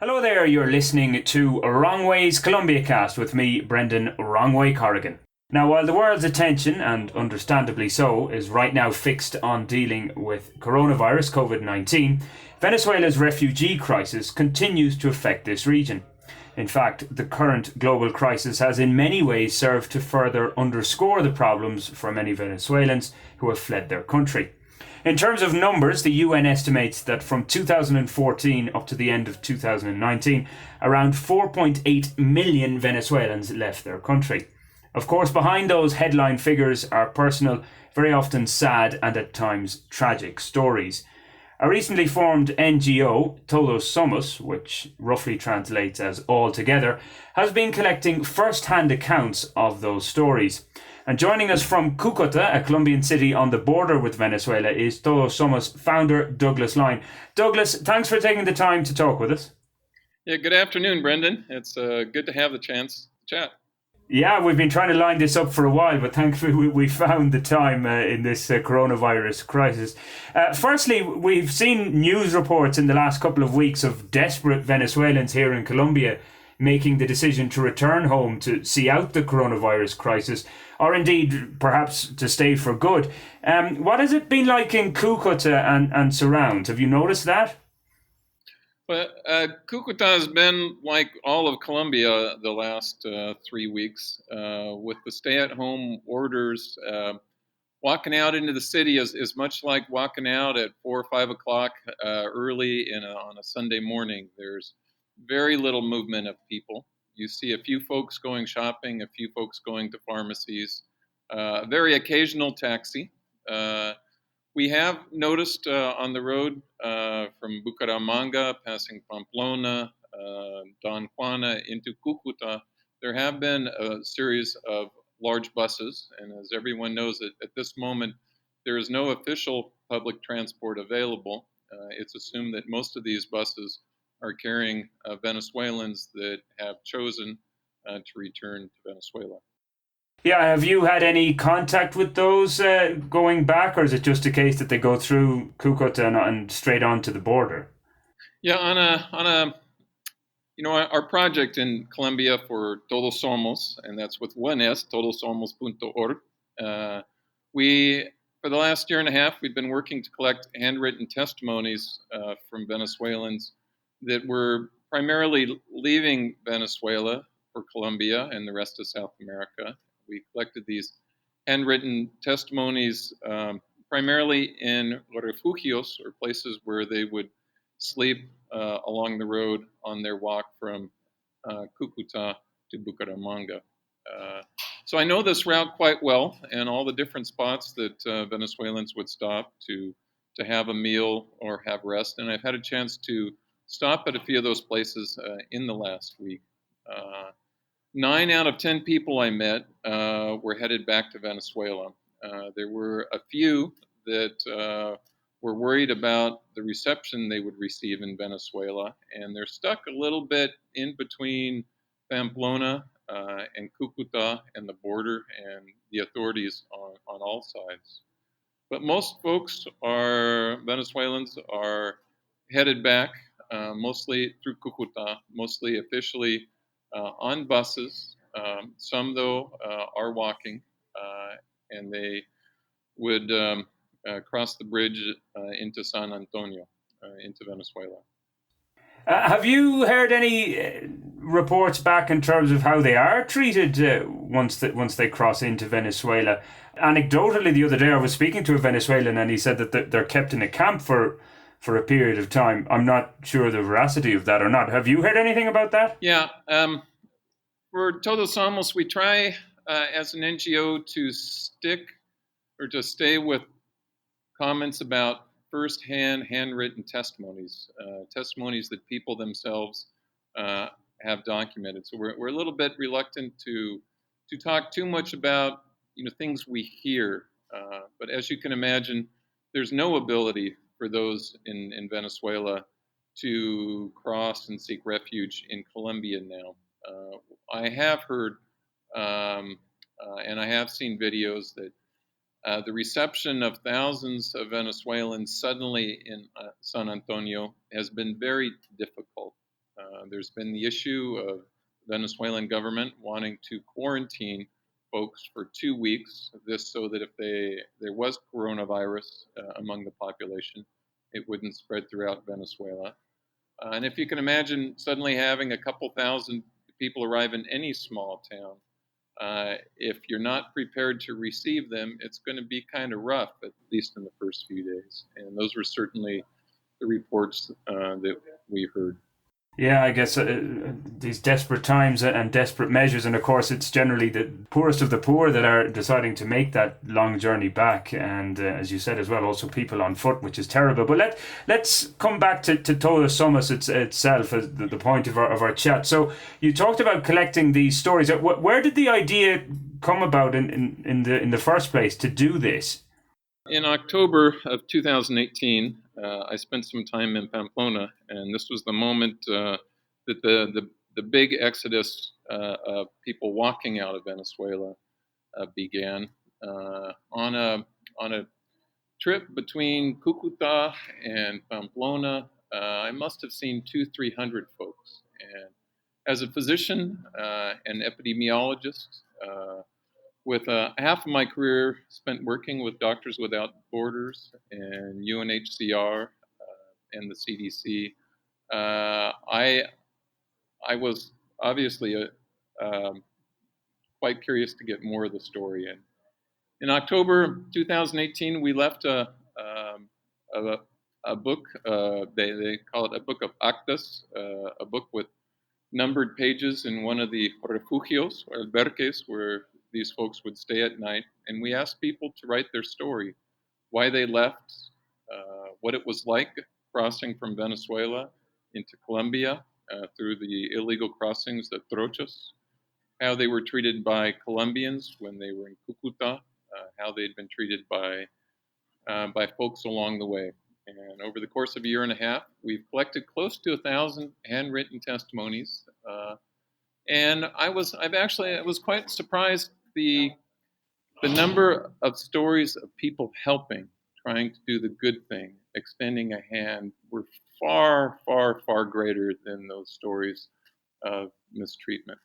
Hello there, you're listening to Wrong Way's Colombia cast with me, Brendan Wrongway Corrigan. Now, while the world's attention, and understandably so, is right now fixed on dealing with coronavirus COVID 19, Venezuela's refugee crisis continues to affect this region. In fact, the current global crisis has in many ways served to further underscore the problems for many Venezuelans who have fled their country. In terms of numbers, the UN estimates that from 2014 up to the end of 2019, around 4.8 million Venezuelans left their country. Of course, behind those headline figures are personal, very often sad and at times tragic stories. A recently formed NGO, Todo Somos, which roughly translates as All Together, has been collecting first-hand accounts of those stories. And joining us from Cúcuta, a Colombian city on the border with Venezuela, is Todo Somos founder Douglas Lyon. Douglas, thanks for taking the time to talk with us. Yeah, good afternoon, Brendan. It's good to have the chance to chat. Yeah, we've been trying to line this up for a while, but thankfully we found the time in this coronavirus crisis. Firstly, we've seen news reports in the last couple of weeks of desperate Venezuelans here in Colombia making the decision to return home to see out the coronavirus crisis, or indeed perhaps to stay for good. What has it been like in Cúcuta and surrounds? Have you noticed that? Well, Cúcuta has been like all of Colombia the last 3 weeks with the stay-at-home orders. Walking out into the city is much like walking out at 4 or 5 o'clock early on a Sunday morning. There's very little movement of people. You see a few folks going shopping, a few folks going to pharmacies, a very occasional taxi. Uh, we have noticed on the road from Bucaramanga, passing Pamplona, Don Juana into Cucuta, there have been a series of large buses. And as everyone knows, at this moment, there is no official public transport available. It's assumed that most of these buses are carrying Venezuelans that have chosen to return to Venezuela. Yeah, have you had any contact with those going back, or is it just a case that they go through Cúcuta and straight on to the border? Yeah, on a our project in Colombia for Todo Somos, and that's with one S, todosomos.org. We, for the last year and a half, we've been working to collect handwritten testimonies from Venezuelans that were primarily leaving Venezuela for Colombia and the rest of South America. We collected these handwritten testimonies primarily in refugios, or places where they would sleep along the road on their walk from Cúcuta to Bucaramanga. Uh, so I know this route quite well, and all the different spots that Venezuelans would stop to have a meal or have rest. And I've had a chance to stop at a few of those places in the last week. 9 out of 10 people I met were headed back to Venezuela. There were a few that were worried about the reception they would receive in Venezuela, and they're stuck a little bit in between Pamplona and Cucuta and the border and the authorities on all sides. But most folks Venezuelans are headed back, mostly through Cucuta, mostly officially on buses. Some, though, are walking, and they would cross the bridge into San Antonio, into Venezuela. Have you heard any reports back in terms of how they are treated once they cross into Venezuela? Anecdotally, the other day I was speaking to a Venezuelan, and he said that they're kept in a camp for a period of time. I'm not sure the veracity of that or not. Have you heard anything about that? Yeah, for Todos Somos, we try as an NGO to stick or to stay with comments about firsthand handwritten testimonies, testimonies that people themselves have documented. So we're a little bit reluctant to talk too much about things we hear. But as you can imagine, there's no ability for those in Venezuela to cross and seek refuge in Colombia now. I have heard and I have seen videos that the reception of thousands of Venezuelans suddenly in San Antonio has been very difficult. There's been the issue of Venezuelan government wanting to quarantine folks for 2 weeks. This so that if there was coronavirus among the population, it wouldn't spread throughout Venezuela. And if you can imagine suddenly having a couple thousand people arrive in any small town, if you're not prepared to receive them, it's going to be kind of rough, at least in the first few days. And those were certainly the reports that we heard. Yeah, I guess these desperate times and desperate measures, and of course, it's generally the poorest of the poor that are deciding to make that long journey back, and as you said as well, also people on foot, which is terrible. But let's come back to Todo Somos itself as the point of our chat. So you talked about collecting these stories. Where did the idea come about in the first place to do this? In October of 2018, I spent some time in Pamplona, and this was the moment that the big exodus of people walking out of Venezuela began on a trip between Cúcuta and Pamplona. I must have seen 200-300 folks, and as a physician and epidemiologist. With half of my career spent working with Doctors Without Borders and UNHCR and the CDC, I was obviously quite curious to get more of the story. And in October 2018, we left a, a book. They call it a book of actas, a book with numbered pages in one of the refugios or albergues where these folks would stay at night. And we asked people to write their story, why they left, what it was like crossing from Venezuela into Colombia through the illegal crossings, the trochas, how they were treated by Colombians when they were in Cúcuta, how they'd been treated by folks along the way. And over the course of a year and a half, we've collected close to 1,000 handwritten testimonies. And I was quite surprised the number of stories of people helping, trying to do the good thing, extending a hand, were far, far, far greater than those stories of mistreatment.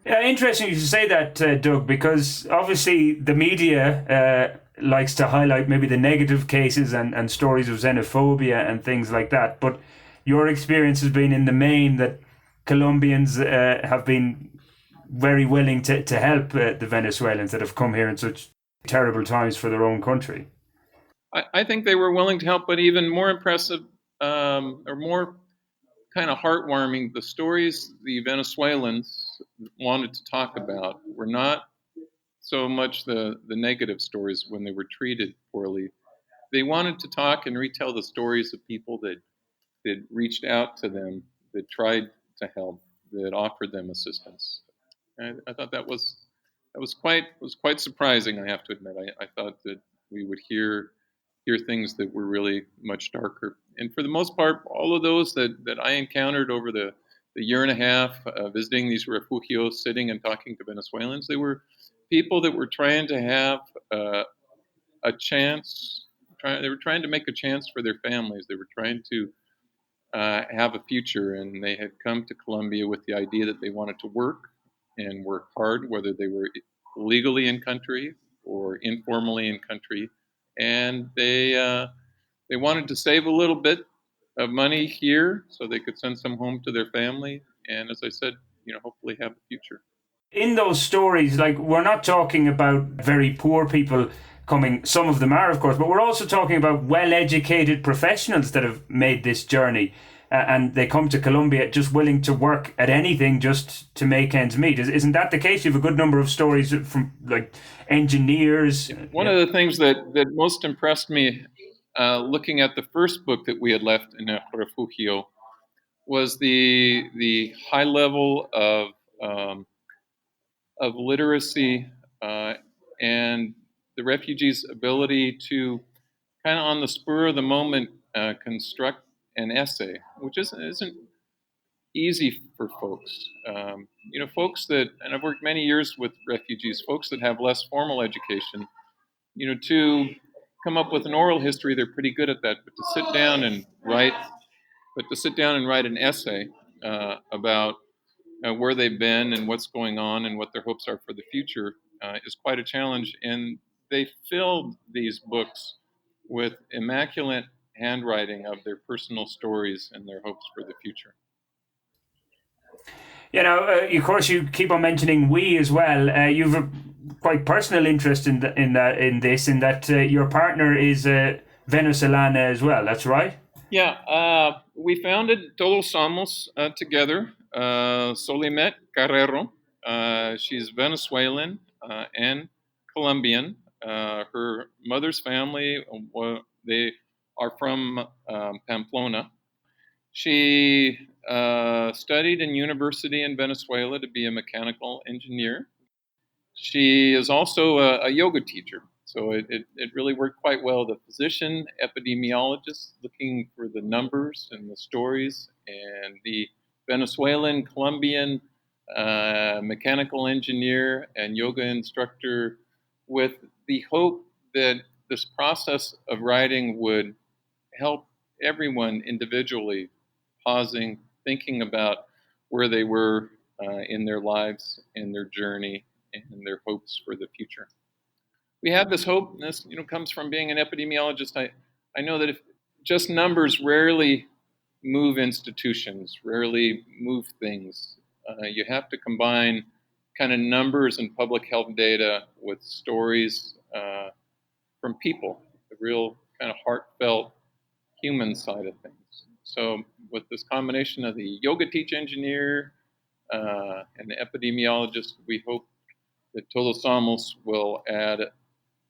Yeah, interesting you should say that, Doug, because obviously the media likes to highlight maybe the negative cases and stories of xenophobia and things like that. But your experience has been in the main that Colombians have been very willing to help the Venezuelans that have come here in such terrible times for their own country. I think they were willing to help, but even more impressive or more kind of heartwarming, the stories the Venezuelans wanted to talk about were not so much the negative stories when they were treated poorly. They wanted to talk and retell the stories of people that reached out to them, that tried to help, that offered them assistance. And I thought that was quite surprising. I have to admit, I thought that we would hear things that were really much darker. And for the most part, all of those that I encountered over the year and a half visiting these refugios, sitting and talking to Venezuelans, they were people that were trying to have a chance. They were trying to make a chance for their families. They were trying to have a future, and they had come to Colombia with the idea that they wanted to work and work hard, whether they were legally in country or informally in country, and they wanted to save a little bit of money here so they could send some home to their family, and as I said, hopefully have a future. In those stories, like, we're not talking about very poor people coming. Some of them are, of course, but we're also talking about well-educated professionals that have made this journey, and they come to Colombia just willing to work at anything just to make ends meet. Isn't that the case? You have a good number of stories from like engineers. One of the things that most impressed me looking at the first book that we had left in a refugio was the high level of literacy and the refugees' ability to kind of on the spur of the moment construct an essay, which isn't easy for folks. Folks that, and I've worked many years with refugees, folks that have less formal education, to come up with an oral history, they're pretty good at that. But to sit down and write an essay, about where they've been and what's going on and what their hopes are for the future is quite a challenge. And they filled these books with immaculate handwriting of their personal stories and their hopes for the future. Of course, you keep on mentioning we as well. You've a quite personal interest in that your partner is Venezuelan as well. That's right. Yeah, we founded Todo Somos together. Solimet Carrero, she's Venezuelan and Colombian. Her mother's family, they are from Pamplona. She studied in university in Venezuela to be a mechanical engineer. She is also a yoga teacher. So it really worked quite well. The physician, epidemiologist, looking for the numbers and the stories, and the Venezuelan, Colombian mechanical engineer and yoga instructor with the hope that this process of writing would help everyone individually, pausing, thinking about where they were in their lives and their journey and their hopes for the future. We have this hope, and this comes from being an epidemiologist. I know that if just numbers rarely move institutions, rarely move things. You have to combine kind of numbers and public health data with stories from people, the real kind of heartfelt human side of things. So with this combination of the yoga teach engineer and the epidemiologist, we hope that Todo Somos will add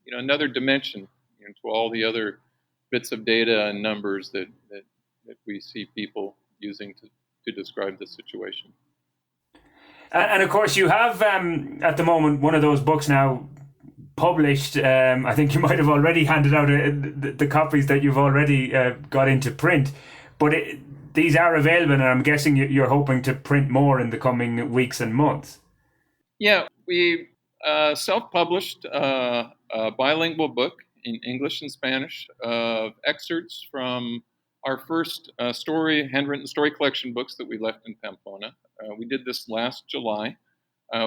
another dimension to all the other bits of data and numbers that we see people using to describe the situation. And of course, you have at the moment one of those books now published. I think you might have already handed out the copies that you've already got into print, but these are available, and I'm guessing you're hoping to print more in the coming weeks and months. Yeah, we self-published a bilingual book in English and Spanish of excerpts from our first handwritten story collection books that we left in Pamplona. We did this last July.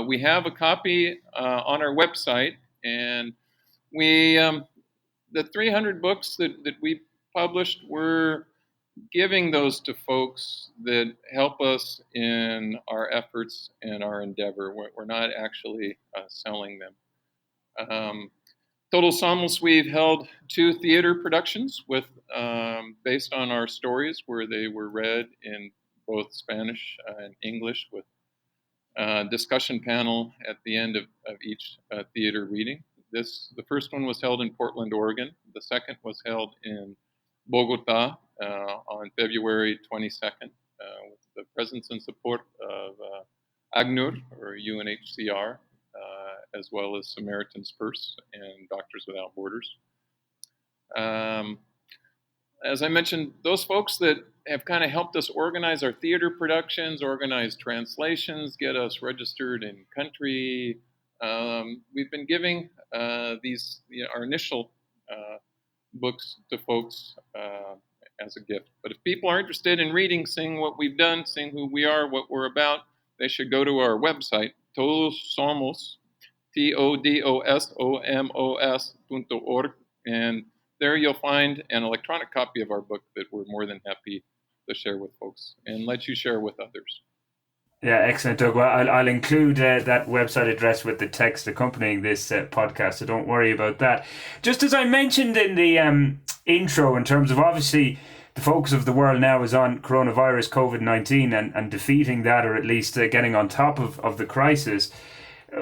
We have a copy on our website, and we the 300 books that we published were giving those to folks that help us in our efforts and our endeavor. We're not actually selling them. Total Somos, we've held 2 theater productions with based on our stories, where they were read in both Spanish and English, with discussion panel at the end of each theater reading. The first one was held in Portland, Oregon. The second was held in Bogota on February 22nd, with the presence and support of ACNUR, or UNHCR, as well as Samaritan's Purse and Doctors Without Borders. As I mentioned, those folks that have kind of helped us organize our theater productions, organize translations, get us registered in country. We've been giving our initial books to folks as a gift. But if people are interested in reading, seeing what we've done, seeing who we are, what we're about, they should go to our website, Todosomos, TODOSOMOS.org, and there you'll find an electronic copy of our book that we're more than happy to share with folks and let you share with others. Yeah, excellent, Doug. Well, I'll include that website address with the text accompanying this podcast, so don't worry about that. Just as I mentioned in the intro, in terms of obviously the focus of the world now is on coronavirus, COVID-19, and defeating that, or at least getting on top of the crisis.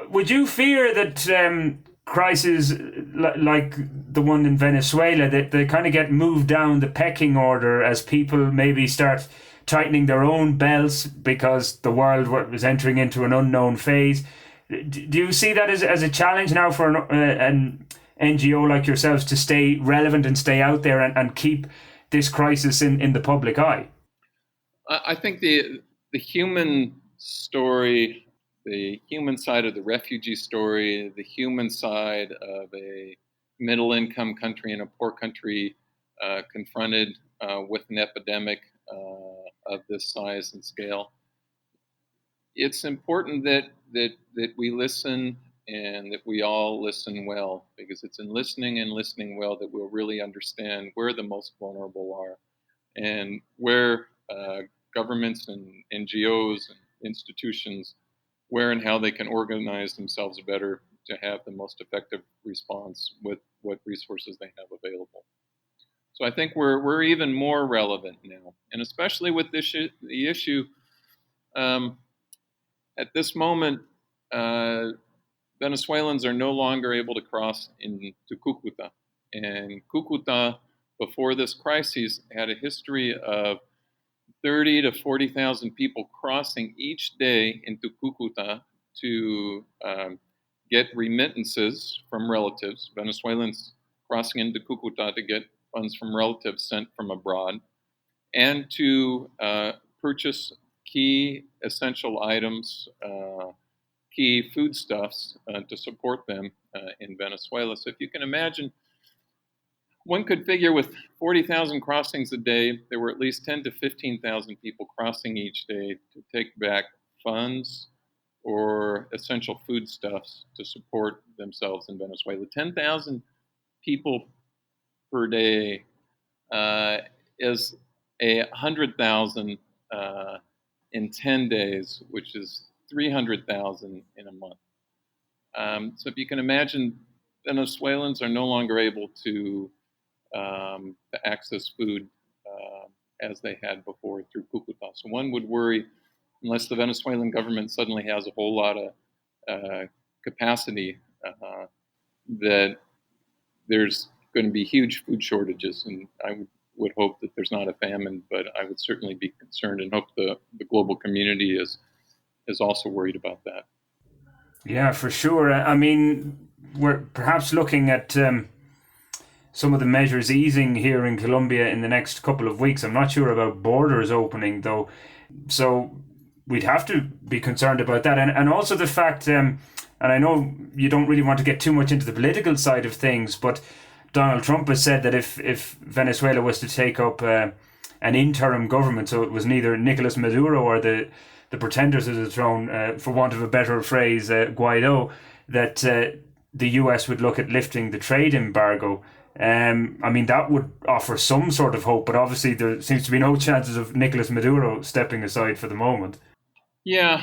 Would you fear that crises like the one in Venezuela, that they kind of get moved down the pecking order as people maybe start tightening their own belts because the world was entering into an unknown phase? Do you see that as a challenge now for an NGO like yourselves to stay relevant and stay out there and keep this crisis in the public eye? I think the human story, the human side of the refugee story, the human side of a middle-income country and a poor country confronted with an epidemic of this size and scale, it's important that we listen and that we all listen well, because it's in listening and listening well that we'll really understand where the most vulnerable are and where governments and NGOs and institutions, where and how they can organize themselves better to have the most effective response with what resources they have available. So I think we're even more relevant now, and especially with the issue at this moment. Venezuelans are no longer able to cross into Cúcuta. And Cúcuta, before this crisis, had a history of 30 to 40,000 people crossing each day into Cúcuta to get remittances from relatives, Venezuelans crossing into Cúcuta to get funds from relatives sent from abroad, and to purchase key essential items, key foodstuffs to support them in Venezuela. So if you can imagine, one could figure with 40,000 crossings a day, there were at least 10 to 15,000 people crossing each day to take back funds or essential foodstuffs to support themselves in Venezuela. 10,000 people per day is 100,000 in 10 days, which is 300,000 in a month. So if you can imagine, Venezuelans are no longer able to access food as they had before through Cúcuta. So one would worry, unless the Venezuelan government suddenly has a whole lot of capacity, that there's going to be huge food shortages. And I would hope that there's not a famine, but I would certainly be concerned and hope the global community is also worried about that. Yeah, for sure. I mean, we're perhaps looking at some of the measures easing here in Colombia in the next couple of weeks. I'm not sure about borders opening, though. So we'd have to be concerned about that. And also the fact, and I know you don't really want to get too much into the political side of things, but Donald Trump has said that if Venezuela was to take up an interim government, so it was neither Nicolas Maduro or the pretenders of the throne, for want of a better phrase, Guaido, that the US would look at lifting the trade embargo. I mean, that would offer some sort of hope, but obviously there seems to be no chances of Nicolas Maduro stepping aside for the moment. Yeah,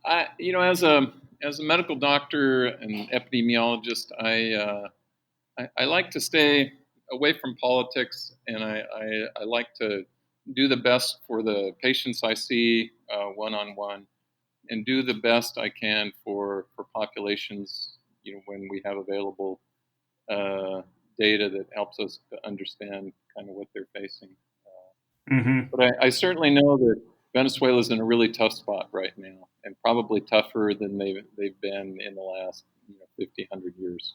as a medical doctor and epidemiologist, I like to stay away from politics, and I like to do the best for the patients I see one-on-one, and do the best I can for populations, when we have available data that helps us to understand kind of what they're facing. But I certainly know that Venezuela is in a really tough spot right now, and probably tougher than they've been in the last 50, 100 years.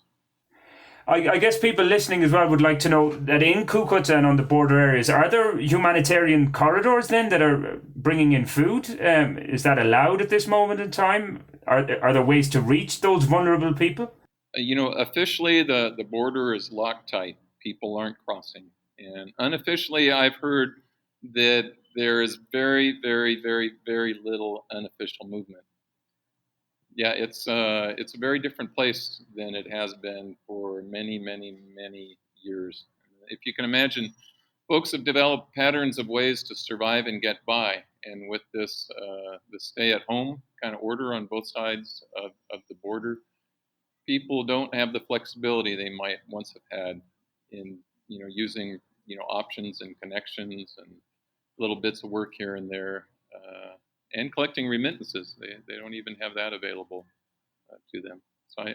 I guess people listening as well would like to know that in Cúcuta and on the border areas, are there humanitarian corridors then that are bringing in food? Is that allowed at this moment in time? Are there ways to reach those vulnerable people? Officially the border is locked tight. People aren't crossing. And unofficially, I've heard that there is very, very, very, very little unofficial movement. Yeah, it's a very different place than it has been for many, many, many years. If you can imagine, folks have developed patterns of ways to survive and get by. And with this stay-at-home kind of order on both sides of the border, people don't have the flexibility they might once have had in using options and connections and little bits of work here and there, and collecting remittances. They don't even have that available to them. So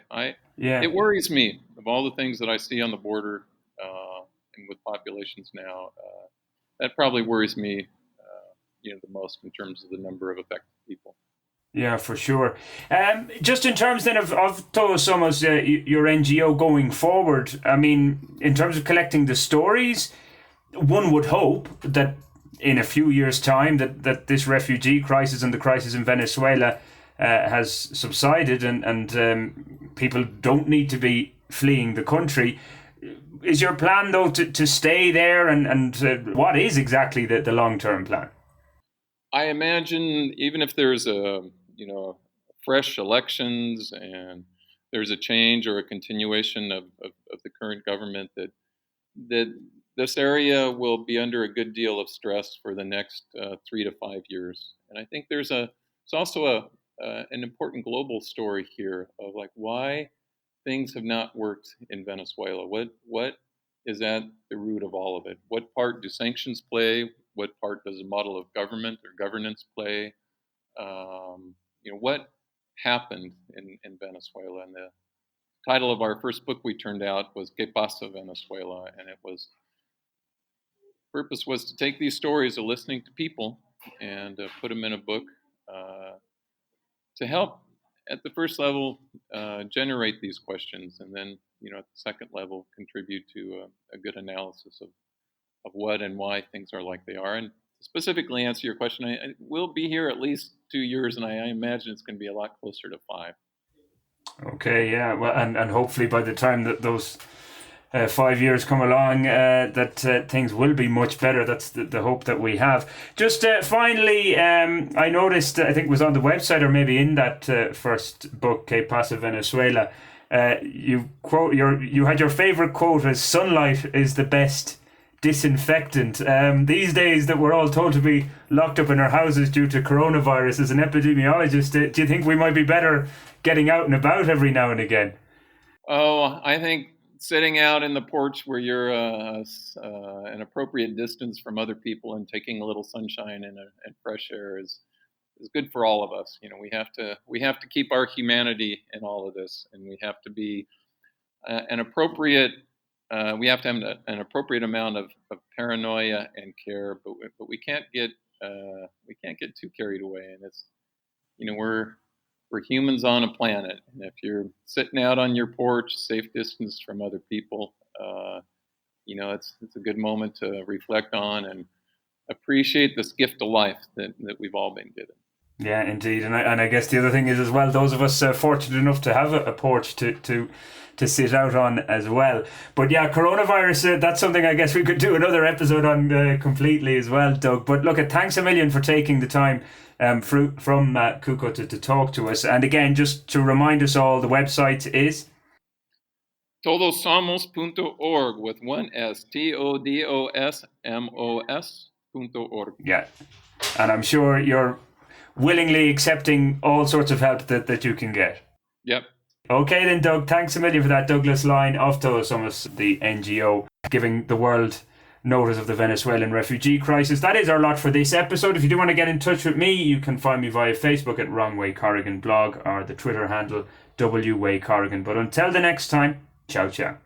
it worries me, of all the things that I see on the border and with populations now. That probably worries me the most in terms of the number of affected people. Yeah, for sure. Just in terms then of Todo Somos, your NGO going forward, I mean, in terms of collecting the stories, one would hope that in a few years' time that this refugee crisis and the crisis in Venezuela has subsided and people don't need to be fleeing the country. Is your plan, though, to stay there and what is exactly the long-term plan? I imagine even if there's fresh elections and there's a change or a continuation of the current government, that this area will be under a good deal of stress for the next 3 to 5 years. And I think it's also an important global story here of like why things have not worked in Venezuela. What is at the root of all of it? What part do sanctions play? What part does a model of government or governance play? What happened in Venezuela? And the title of our first book we turned out was "Que Pasa Venezuela," and purpose was to take these stories of listening to people and put them in a book to help at the first level generate these questions, and then at the second level contribute to a good analysis of what and why things are like they are. And to specifically answer your question, I will be here at least 2 years, and I imagine it's going to be a lot closer to 5. Okay, yeah, well, and hopefully by the time that those 5 years come along, that things will be much better. That's the hope that we have. Just finally, I noticed, I think it was on the website or maybe in that first book, Que Pasa Venezuela, you had your favorite quote as "Sunlight is the best disinfectant." These days that we're all told to be locked up in our houses due to coronavirus, as an epidemiologist, do you think we might be better getting out and about every now and again? Oh, I think sitting out in the porch where you're an appropriate distance from other people and taking a little sunshine and fresh air is good for all of us. We have to keep our humanity in all of this, and we have to be an appropriate. We have to have an appropriate amount of paranoia and care, but we can't get too carried away. And it's we're humans on a planet, and if you're sitting out on your porch, safe distance from other people, it's a good moment to reflect on and appreciate this gift of life that we've all been given. Yeah, indeed, and I guess the other thing is as well, those of us fortunate enough to have a porch to sit out on as well. But yeah, coronavirus, that's something I guess we could do another episode on completely as well, Doug. But look, thanks a million for taking the time from Cúcuta to talk to us. And again, just to remind us all, the website is todosomos.org with one S, TODOSMOS.org. Yeah, and I'm sure you're willingly accepting all sorts of help that you can get. Yep. Okay then, Doug, thanks a million for that. Douglas Lyon of Todo Somos, the NGO, giving the world notice of the Venezuelan refugee crisis. That is our lot for this episode. If you do want to get in touch with me, you can find me via Facebook at Wrong Way Corrigan blog or the Twitter handle WWay Corrigan. But until the next time, ciao ciao.